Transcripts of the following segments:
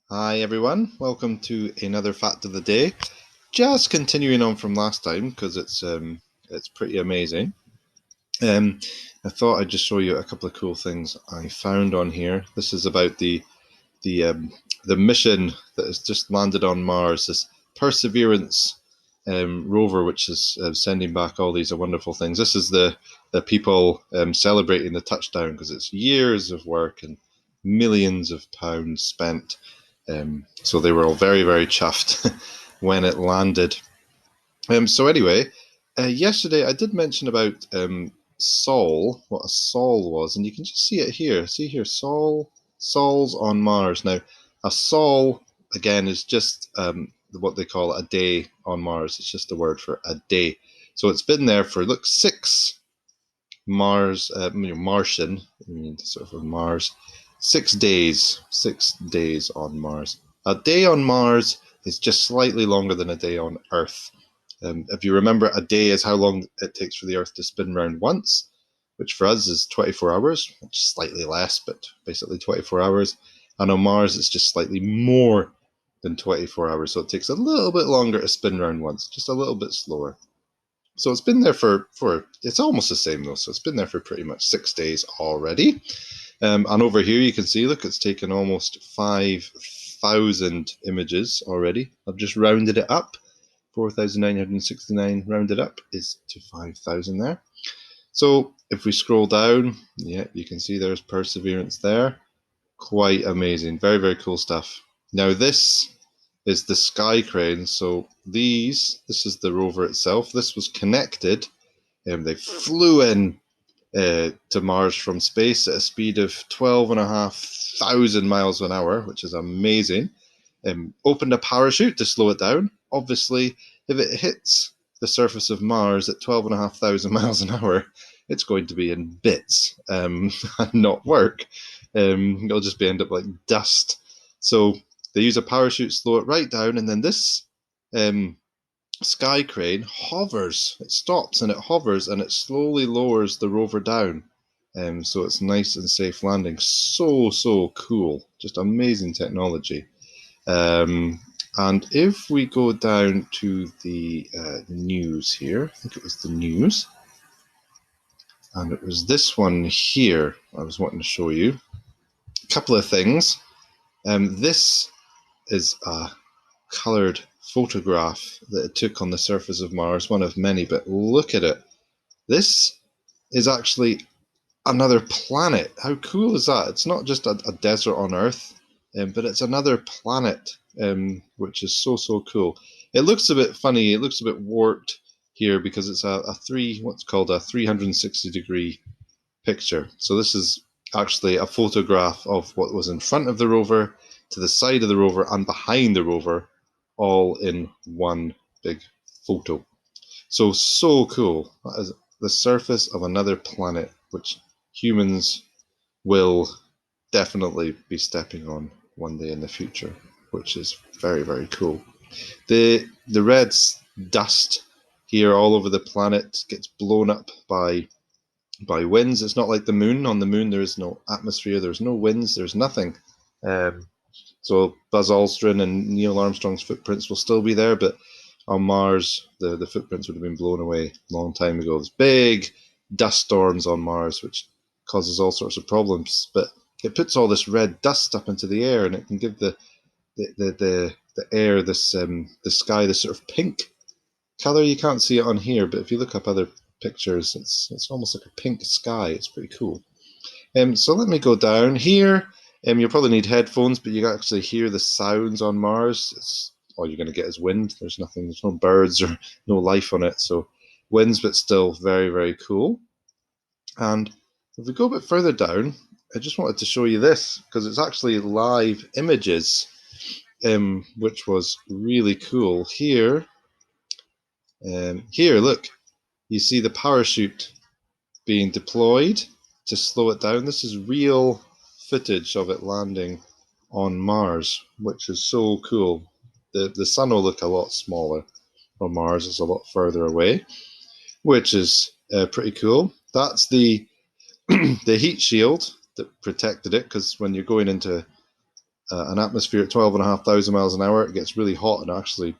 Hi everyone, welcome to another fact of the day. Just continuing on from last time because it's pretty amazing. I thought I'd just show you a couple of cool things I found on here. This is about the um, the mission that has just landed on Mars. This Perseverance rover, which is sending back all these wonderful things. This is the people celebrating the touchdown because it's years of work and millions of pounds spent. So they were all very, very chuffed when it landed. So anyway, yesterday I did mention about Sol, what a Sol was, and you can just see it here. See here, Sols on Mars. Now, a Sol again is just what they call a day on Mars. It's just a word for a day. So it's been there for look 6 Martian, sort of Mars, 6 days, 6 days on Mars. A day on Mars is just slightly longer than a day on Earth. If you remember, a day is how long it takes for the Earth to spin round once, which for us is 24 hours, which is slightly less, but basically 24 hours. And on Mars, it's just slightly more than 24 hours, so it takes a little bit longer to spin round once, just a little bit slower. So it's been there for it's almost the same though. So it's been there for pretty much 6 days already. And over here you can see, look, it's taken almost 5,000 images already. I've just rounded it up. 4,969 rounded up is to 5,000 there. So if we scroll down, yeah, you can see there's Perseverance there. Quite amazing. Very, very cool stuff. Now this is the Sky Crane. So this is the rover itself. This was connected. They flew in to Mars from space at a speed of 12,500 miles an hour, which is amazing. Opened a parachute to slow it down. Obviously, if it hits the surface of Mars at 12,500 miles an hour, it's going to be in bits and not work. It'll just end up like dust. So they use a parachute, slow it right down, and then this Sky Crane hovers. It stops and it hovers and it slowly lowers the rover down. So it's nice and safe landing. So cool. Just amazing technology. And if we go down to the news here, I think it was the news, and it was this one here I was wanting to show you. A couple of things. This is a coloured photograph that it took on the surface of Mars, one of many, but look at it. This is actually another planet. How cool is that? It's not just a desert on Earth, but it's another planet, which is so cool. It looks a bit funny. It looks a bit warped here because it's what's called a 360-degree picture. So this is actually a photograph of what was in front of the rover, to the side of the rover, and behind the rover, all in one big photo. So cool. That is the surface of another planet, which humans will definitely be stepping on one day in the future, which is very cool. The red dust here all over the planet gets blown up by winds. It's not like the moon. On the moon, there is no atmosphere, there's no winds, there's nothing. So Buzz Aldrin and Neil Armstrong's footprints will still be there, but on Mars, the footprints would have been blown away a long time ago. There's big dust storms on Mars, which causes all sorts of problems. But it puts all this red dust up into the air, and it can give the air this the sky this sort of pink color. You can't see it on here, but if you look up other pictures, it's almost like a pink sky. It's pretty cool. So let me go down here. You'll probably need headphones, but you can actually hear the sounds on Mars. All you're going to get is wind. There's nothing, there's no birds or no life on it. So winds, but still very cool. And if we go a bit further down, I just wanted to show you this because it's actually live images, which was really cool. Here, look, you see the parachute being deployed to slow it down. This is real footage of it landing on Mars, which is so cool. The sun will look a lot smaller on Mars. It's a lot further away, which is pretty cool. That's the the heat shield that protected it, because when you're going into an atmosphere at 12,500 miles an hour. It gets really hot and actually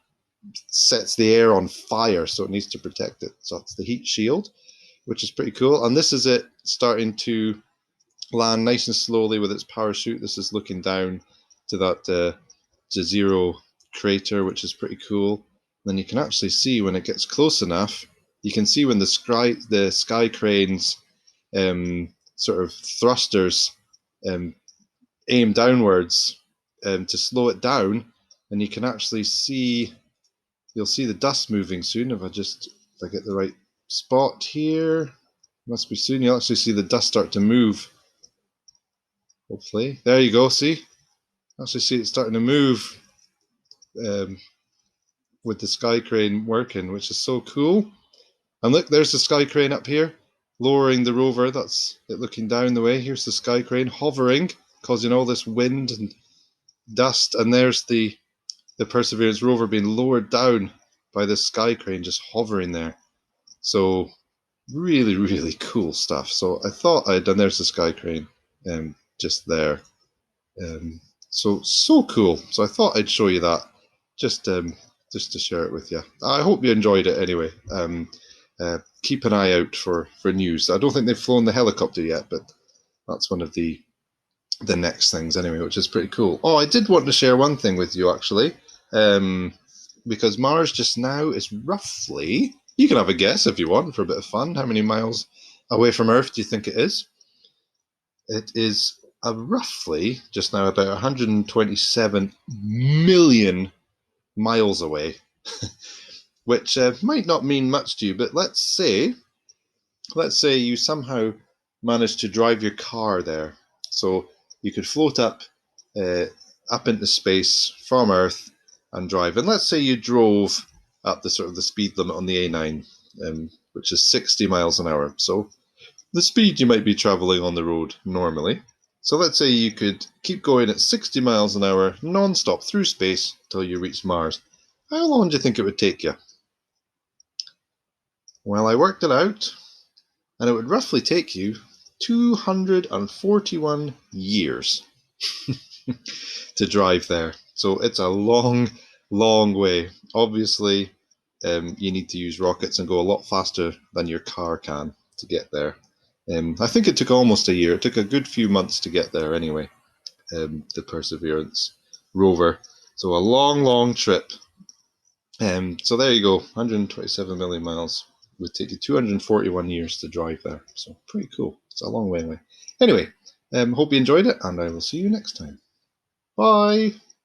sets the air on fire, so it needs to protect it. So it's the heat shield, which is pretty cool. And this is it starting to land nice and slowly with its parachute. This is looking down to that Jezero crater, which is pretty cool. And then you can actually see when it gets close enough, you can see when the sky crane's sort of thrusters aim downwards to slow it down, and you can actually see, you'll see the dust moving soon. If I get the right spot here, must be soon, you'll actually see the dust start to move. Hopefully, there you go. See, actually see it starting to move with the sky crane working, which is so cool. And look, there's the sky crane up here, lowering the rover. That's it looking down the way. Here's the sky crane hovering, causing all this wind and dust. And there's the Perseverance rover being lowered down by this sky crane just hovering there. So really, really cool stuff. So I thought and there's the sky crane just there. So cool. So I thought I'd show you that just to share it with you. I hope you enjoyed it anyway. Keep an eye out for news. I don't think they've flown the helicopter yet, but that's one of the next things anyway, which is pretty cool. Oh, I did want to share one thing with you actually, because Mars just now is roughly, you can have a guess if you want for a bit of fun, how many miles away from Earth do you think it is? It is roughly just now about 127 million miles away, which might not mean much to you, but let's say you somehow managed to drive your car there. So you could float up into space from Earth and drive. And let's say you drove at the sort of the speed limit on the A9, which is 60 miles an hour. So the speed you might be traveling on the road normally. So let's say you could keep going at 60 miles an hour non-stop through space till you reach Mars. How long do you think it would take you? Well, I worked it out, and it would roughly take you 241 years to drive there. So it's a long, long way. Obviously, you need to use rockets and go a lot faster than your car can to get there. I think it took almost a year. It took a good few months to get there anyway, the Perseverance rover. So a long, long trip. So there you go, 127 million miles. It would take you 241 years to drive there. So pretty cool. It's a long way away. Anyway, hope you enjoyed it, and I will see you next time. Bye.